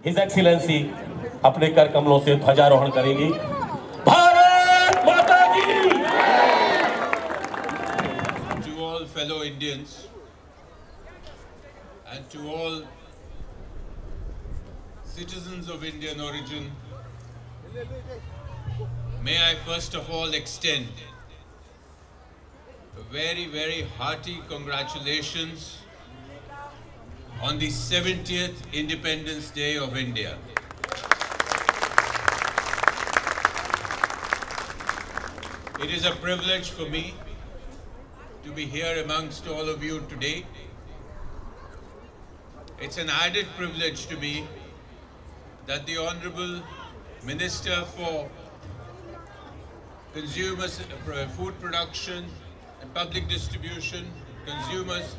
His excellency अपने कर कमलों से ध्वजारोहण करेंगी। भारत माता की। To all fellow Indians and to all citizens of Indian origin, may I first of all extend a very, very hearty congratulations on the 70th Independence Day of India. It is a privilege for me to be here amongst all of you today. It's an added privilege to me that the Honorable Minister for Consumers, Food Production and Public Distribution, Consumers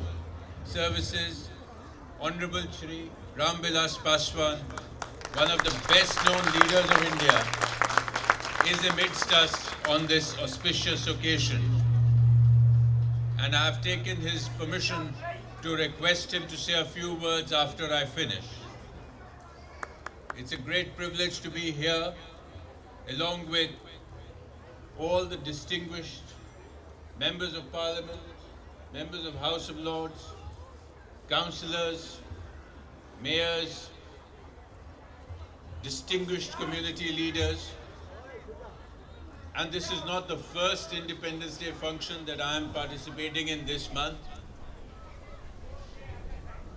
Services, Honorable Shri Ramvilas Paswan, one of the best known leaders of India, is amidst us on this auspicious occasion. And I have taken his permission to request him to say a few words after I finish. It's a great privilege to be here along with all the distinguished members of Parliament, members of House of Lords, councillors, mayors, distinguished community leaders. And this is not the first Independence Day function that I am participating in this month.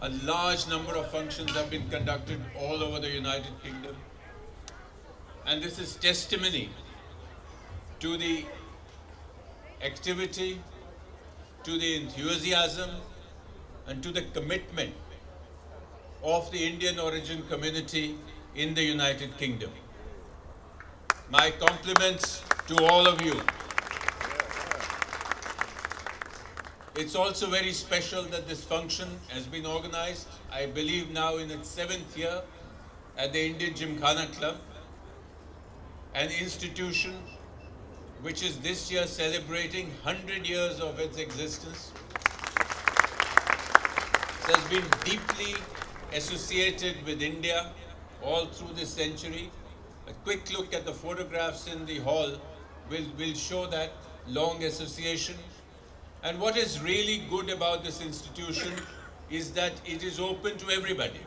A large number of functions have been conducted all over the United Kingdom. And this is testimony to the activity, to the enthusiasm, and to the commitment of the Indian origin community in the United Kingdom. My compliments to all of you. It's also very special that this function has been organized, I believe now in its 7th year, at the Indian Gymkhana Club, an institution which is this year celebrating 100 years of its existence. It has been deeply associated with India all through this century. A quick look at the photographs in the hall will show that long association. And what is really good about this institution is that it is open to everybody.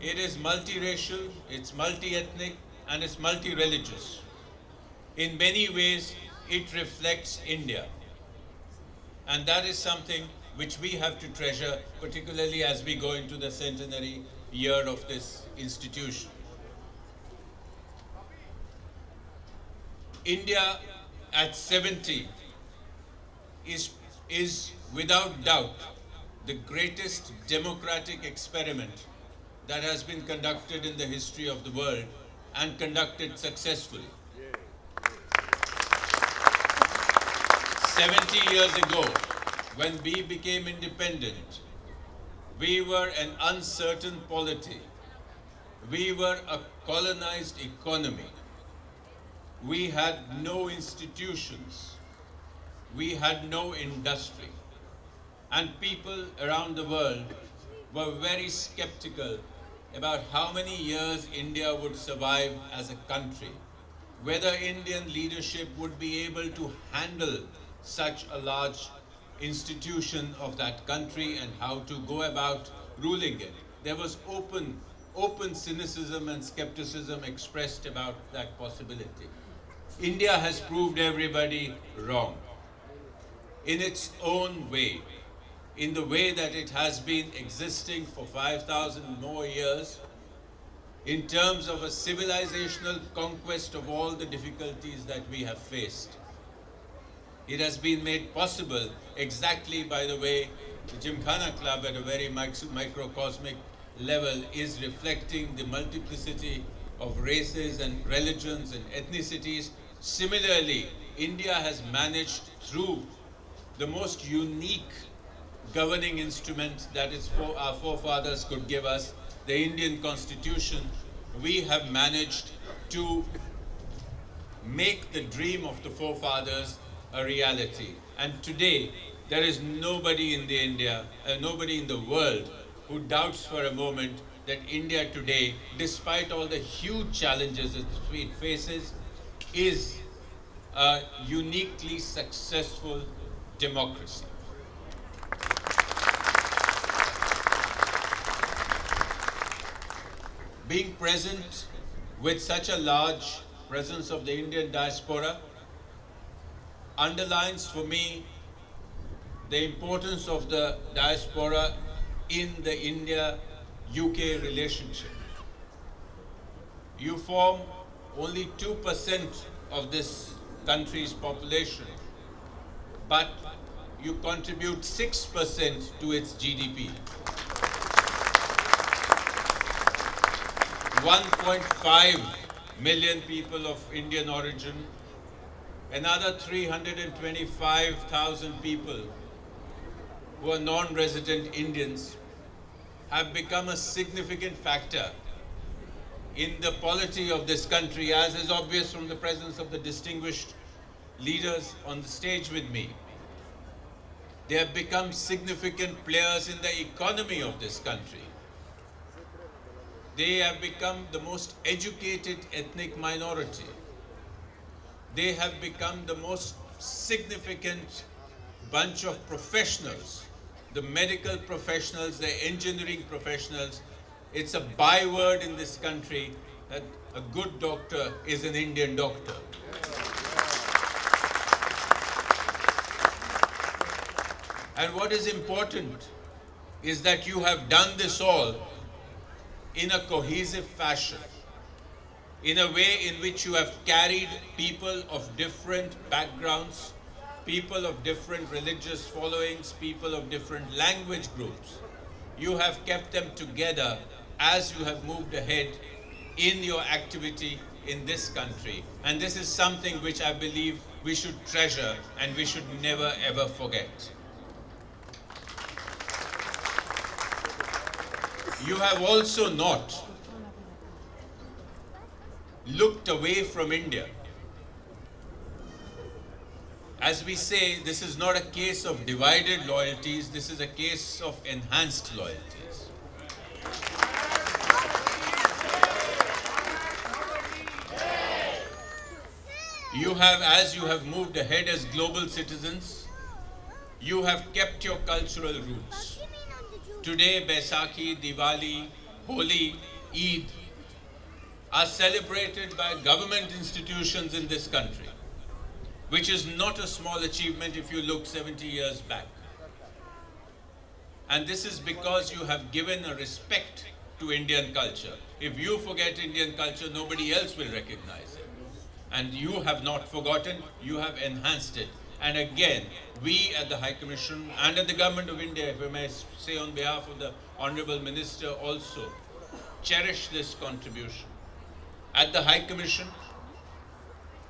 It is multiracial, it's multi-ethnic, and it's multi-religious. In many ways, it reflects India. And that is something which we have to treasure, particularly as we go into the centenary year of this institution. India at 70 is without doubt the greatest democratic experiment that has been conducted in the history of the world and conducted successfully. 70 years ago, when we became independent, we were an uncertain polity. We were a colonized economy. We had no institutions. We had no industry. And people around the world were very skeptical about how many years India would survive as a country, whether Indian leadership would be able to handle such a large institution of that country and how to go about ruling it. There was open cynicism and skepticism expressed about that possibility. India has proved everybody wrong in its own way, in the way that it has been existing for 5,000 more years, in terms of a civilizational conquest of all the difficulties that we have faced. It has been made possible exactly by the way the Gymkhana Club at a very microcosmic level is reflecting the multiplicity of races and religions and ethnicities. Similarly, India has managed through the most unique governing instrument that our forefathers could give us, the Indian Constitution, we have managed to make the dream of the forefathers a reality. And today, there is nobody in the world who doubts for a moment that India today, despite all the huge challenges it faces, is a uniquely successful democracy. Being present with such a large presence of the Indian diaspora underlines for me the importance of the diaspora in the India-UK relationship. You form only 2% of this country's population, but you contribute 6% to its GDP. 1.5 million people of Indian origin, another 325,000 people who are non-resident Indians have become a significant factor in the polity of this country, as is obvious from the presence of the distinguished leaders on the stage with me. They have become significant players in the economy of this country. They have become the most educated ethnic minority. They have become the most significant bunch of professionals, the medical professionals, the engineering professionals. It's a byword in this country that a good doctor is an Indian doctor. And what is important is that you have done this all in a cohesive fashion, in a way in which you have carried people of different backgrounds, people of different religious followings, people of different language groups. You have kept them together as you have moved ahead in your activity in this country. And this is something which I believe we should treasure and we should never ever forget. You have also not looked away from India. As we say, this is not a case of divided loyalties, this is a case of enhanced loyalties. You have, as you have moved ahead as global citizens, you have kept your cultural roots. Today, Baisakhi, Diwali, Holi, Eid are celebrated by government institutions in this country, which is not a small achievement if you look 70 years back. And this is because you have given a respect to Indian culture. If you forget Indian culture, nobody else will recognize it. And you have not forgotten, you have enhanced it. And again, we at the High Commission and at the Government of India, if I may say on behalf of the Honourable Minister also, cherish this contribution. At the High Commission,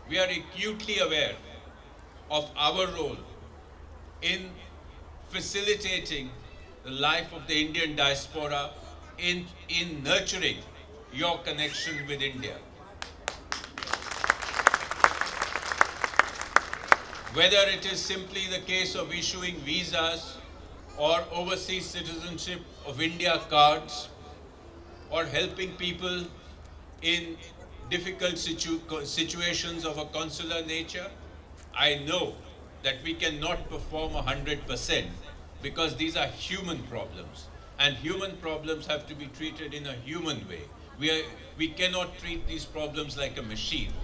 we are acutely aware of our role in facilitating the life of the Indian diaspora, in nurturing your connection with India. Whether it is simply the case of issuing visas or overseas citizenship of India cards, or helping people in difficult situations of a consular nature, I know that we cannot perform 100% because these are human problems, and human problems have to be treated in a human way. We cannot treat these problems like a machine.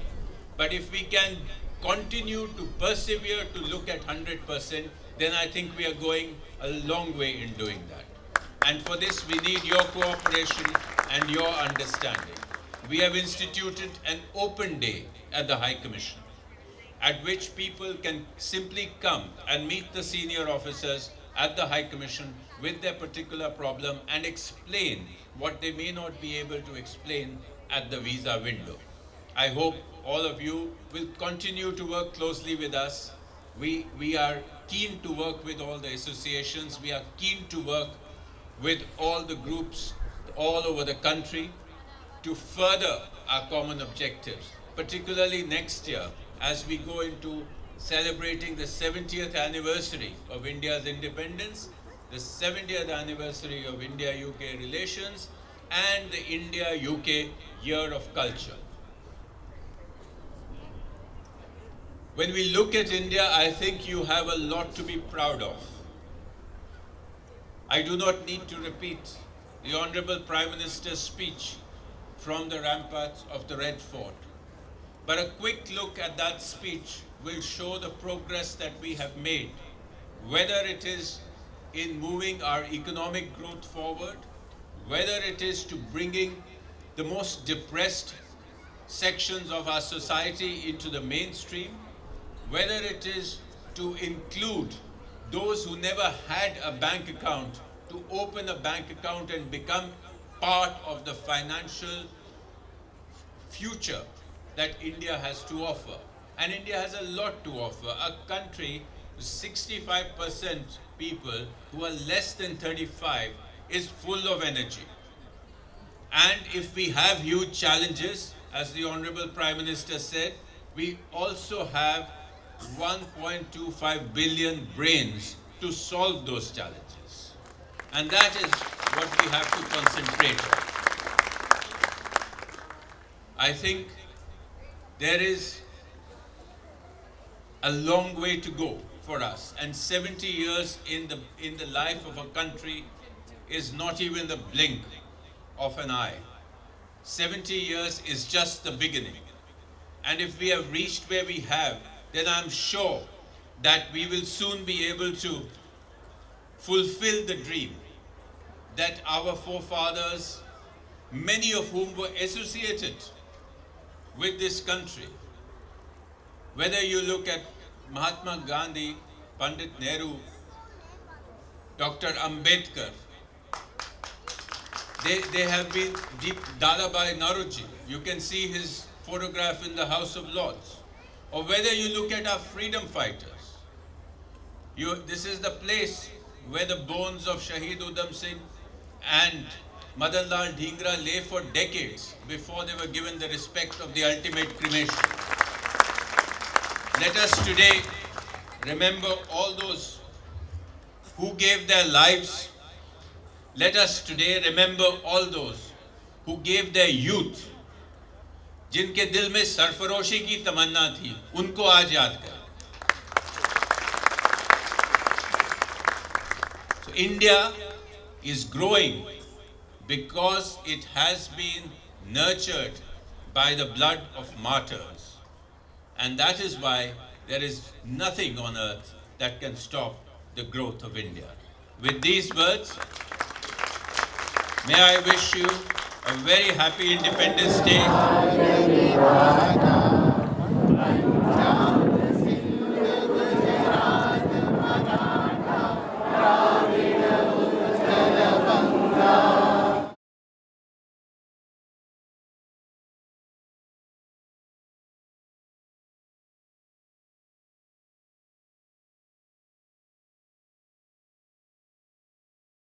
But if we can continue to persevere to look at 100%, then I think we are going a long way in doing that. And for this, we need your cooperation and your understanding. We have instituted an open day at the High Commission, at which people can simply come and meet the senior officers at the High Commission with their particular problem and explain what they may not be able to explain at the visa window. I hope all of you will continue to work closely with us. We are keen to work with all the associations. We are keen to work with all the groups all over the country to further our common objectives, particularly next year as we go into celebrating the 70th anniversary of India's independence, the 70th anniversary of India-UK relations, and the India-UK Year of Culture. When we look at India, I think you have a lot to be proud of. I do not need to repeat the Honorable Prime Minister's speech from the ramparts of the Red Fort. But a quick look at that speech will show the progress that we have made, whether it is in moving our economic growth forward, whether it is to bringing the most depressed sections of our society into the mainstream, whether it is to include those who never had a bank account to open a bank account and become part of the financial future that India has to offer. And India has a lot to offer. A country with 65% people who are less than 35 is full of energy. And if we have huge challenges, as the Honorable Prime Minister said, we also have 1.25 billion brains to solve those challenges. And that is what we have to concentrate on. I think there is a long way to go for us, and 70 years in the life of a country is not even the blink of an eye. 70 years is just the beginning. And if we have reached where we have, then I'm sure that we will soon be able to fulfill the dream that our forefathers, many of whom were associated with this country, whether you look at Mahatma Gandhi, Pandit Nehru, Dr. Ambedkar, they have been Dadabhai Naoroji. You can see his photograph in the House of Lords. Or whether you look at our freedom fighters, this is the place where the bones of Shahid Udham Singh and Madan Lal Dhingra lay for decades before they were given the respect of the ultimate cremation. Let us today remember all those who gave their lives. Let us today remember all those who gave their youth, जिनके दिल में सरफरोशी की तमन्ना थी, उनको आज याद करें. So India is growing because it has been nurtured by the blood of martyrs. And that is why there is nothing on earth that can stop the growth of India. With these words, may I wish you a very happy Independence Day.